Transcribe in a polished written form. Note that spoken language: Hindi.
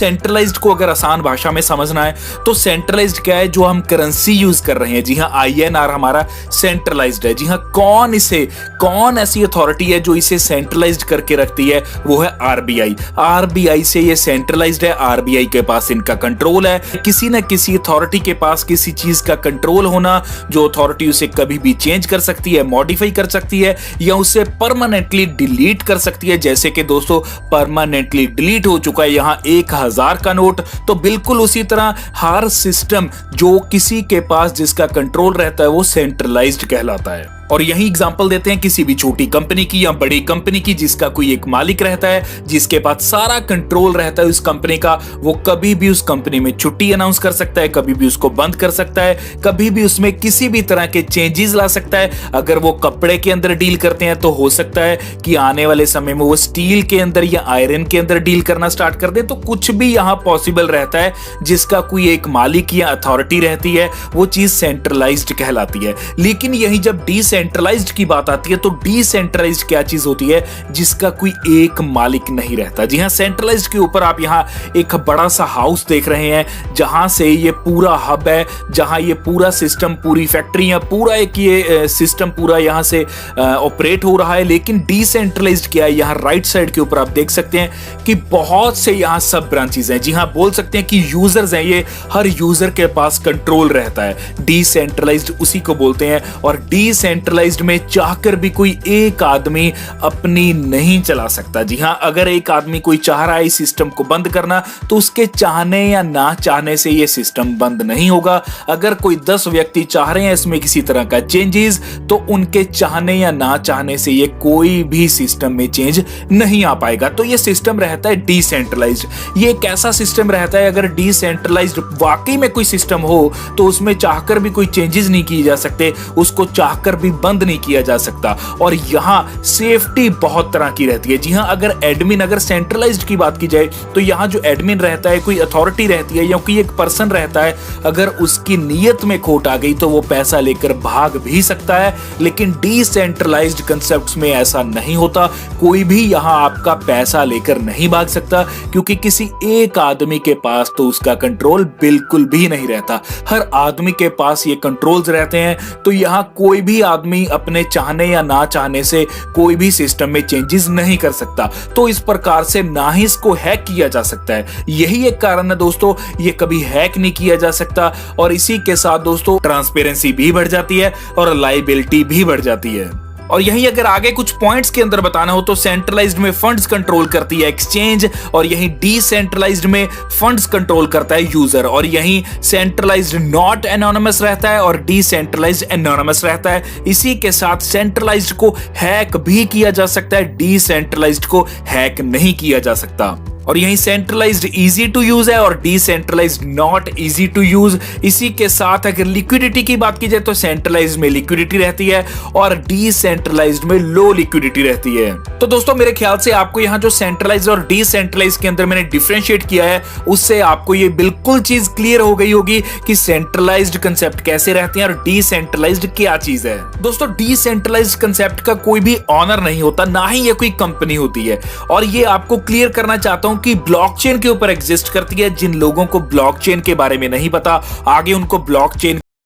सेंट्रलाइज्ड को अगर आसान भाषा में समझना है तो सेंट्रलाइज्ड क्या है, जो हम करेंसी यूज कर रहे हैं। जी हाँ, INR हमारा सेंट्रलाइज्ड है। जी हाँ, कौन ऐसी अथॉरिटी है जो इसे सेंट्रलाइज्ड करके रखती है, वो है RBI। RBI से ये सेंट्रलाइज्ड है, RBI के पास इनका कंट्रोल है। किसी न किसी अथॉरिटी के पास किसी चीज का कंट्रोल होना, जो अथॉरिटी उसे कभी भी चेंज कर सकती है, मॉडिफाई कर सकती है या उसे परमानेंटली डिलीट कर सकती है। जैसे कि दोस्तों परमानेंटली डिलीट हो चुका है यहाँ 1000 का नोट, तो बिल्कुल उसी तरह हर सिस्टम जो किसी के पास जिसका कंट्रोल रहता है वो सेंट्रलाइज्ड कहलाता है। और यही एग्जांपल देते हैं किसी भी छोटी कंपनी की या बड़ी कंपनी की, जिसका कोई एक मालिक रहता है, जिसके पास सारा कंट्रोल रहता है उस कंपनी का। वो कभी भी उस कंपनी में छुट्टी अनाउंस कर सकता है, कभी भी उसको बंद कर सकता है, कभी भी उसमें किसी भी तरह के चेंजेस ला सकता है। अगर वो कपड़े के अंदर डील करते हैं तो हो सकता है कि आने वाले समय में वो स्टील के अंदर या आयरन के अंदर डील करना स्टार्ट कर दे। तो कुछ भी यहां पॉसिबल रहता है, जिसका कोई एक मालिक या अथॉरिटी रहती है, वो चीज सेंट्रलाइज्ड कहलाती है। लेकिन यही जब डिसेंट्रलाइज्ड की बात आती है तो डिसेंट्रलाइज्ड क्या चीज होती है, जिसका कोई एक मालिक नहीं रहता। जी हां, सेंट्रलाइज्ड के ऊपर आप यहां एक बड़ा सा हाउस देख रहे हैं, जहां से ये पूरा हब है, जहां ये पूरा सिस्टम, पूरी फैक्ट्री या पूरा एक ये सिस्टम पूरा यहां से ऑपरेट हो रहा है। लेकिन डिसेंट्रलाइज्ड क्या है, यहां राइट साइड के ऊपर आप देख सकते हैं कि बहुत से यहां सब ब्रांचेस हैं। जी हां, बोल सकते हैं कि यूजर्स हैं, ये हर यूजर के पास कंट्रोल रहता है। डिसेंट्रलाइज्ड उसी को बोलते हैं। और डिसेंट्रलाइज्ड में चाहकर भी कोई एक आदमी अपनी नहीं चला सकता। जी हां, अगर एक आदमी कोई चाह रहा है इस सिस्टम को बंद करना, तो उसके चाहने या ना चाहने से ये सिस्टम बंद नहीं होगा। अगर कोई 10 व्यक्ति चाह रहे हैं इसमें किसी तरह का चेंजेस, तो उनके चाहने या ना चाहने से ये कोई भी सिस्टम में चेंज नहीं आ पाएगा। तो ये सिस्टम रहता है डिसेंट्रलाइज्ड। ये एक ऐसा सिस्टम रहता है, अगर डिसेंट्रलाइज्ड वाकई में कोई सिस्टम हो तो उसमें चाहकर भी कोई चेंजेस नहीं किए जा सकते, उसको चाहकर भी बंद नहीं किया जा सकता। और यहां सेफ्टी बहुत तरह की रहती है। जी हां, अगर सेंट्रलाइज्ड की बात की जाए तो यहां जो एडमिन रहता है, कोई अथॉरिटी रहती है या कोई एक पर्सन रहता है, अगर उसकी नीयत में खोट आ गई तो वो पैसा लेकर भाग भी सकता है। लेकिन डिसेंट्रलाइज्ड कंसेप्ट्स में ऐसा नहीं होता। कोई भी यहां आपका पैसा लेकर नहीं भाग सकता, क्योंकि किसी एक आदमी के पास तो उसका कंट्रोल बिल्कुल भी नहीं रहता। हर आदमी के पास ये कंट्रोल्स रहते हैं। तो यहां कोई भी आदमी अपने चाहने या ना चाहने से कोई भी सिस्टम में चेंजेस नहीं कर सकता। तो इस प्रकार से ना ही इसको हैक किया जा सकता है। यही एक कारण है दोस्तों, ये कभी हैक नहीं किया जा सकता। और इसी के साथ दोस्तों ट्रांसपेरेंसी भी बढ़ जाती है और लायबिलिटी भी बढ़ जाती है। और यही अगर आगे कुछ पॉइंट्स के अंदर बताना हो तो सेंट्रलाइज्ड में फंड्स कंट्रोल करती है एक्सचेंज, और यही डिसेंट्रलाइज्ड में फंड्स कंट्रोल करता है यूजर। और यही सेंट्रलाइज्ड नॉट एनोनिमस रहता है और डिसेंट्रलाइज्ड एनोनिमस रहता है। इसी के साथ सेंट्रलाइज्ड को हैक भी किया जा सकता है, डिसेंट्रलाइज्ड को हैक नहीं किया जा सकता। और यही सेंट्रलाइज्ड इजी टू यूज है और decentralized not easy to use. इसी के साथ अगर लिक्विडिटी की बात की जाए तो सेंट्रलाइज्ड में लिक्विडिटी रहती है और डिसेंट्रलाइज्ड में लो लिक्विडिटी रहती है। तो दोस्तों मेरे ख्याल से आपको यहाँ जो सेंट्रलाइज्ड और डिसेंट्रलाइज्ड के अंदर मैंने डिफरेंशिएट किया है, उससे आपको ये बिल्कुल चीज क्लियर हो गई होगी कि सेंट्रलाइज्ड कंसेप्ट कैसे रहते हैं और डिसेंट्रलाइज्ड क्या चीज है। दोस्तों डिसेंट्रलाइज्ड कंसेप्ट का कोई भी ऑनर नहीं होता, ना ही ये कोई कंपनी होती है। और ये आपको क्लियर करना चाहता हूं कि ब्लॉकचेन के ऊपर एग्जिस्ट करती है। जिन लोगों को ब्लॉकचेन के बारे में नहीं पता, आगे उनको ब्लॉकचेन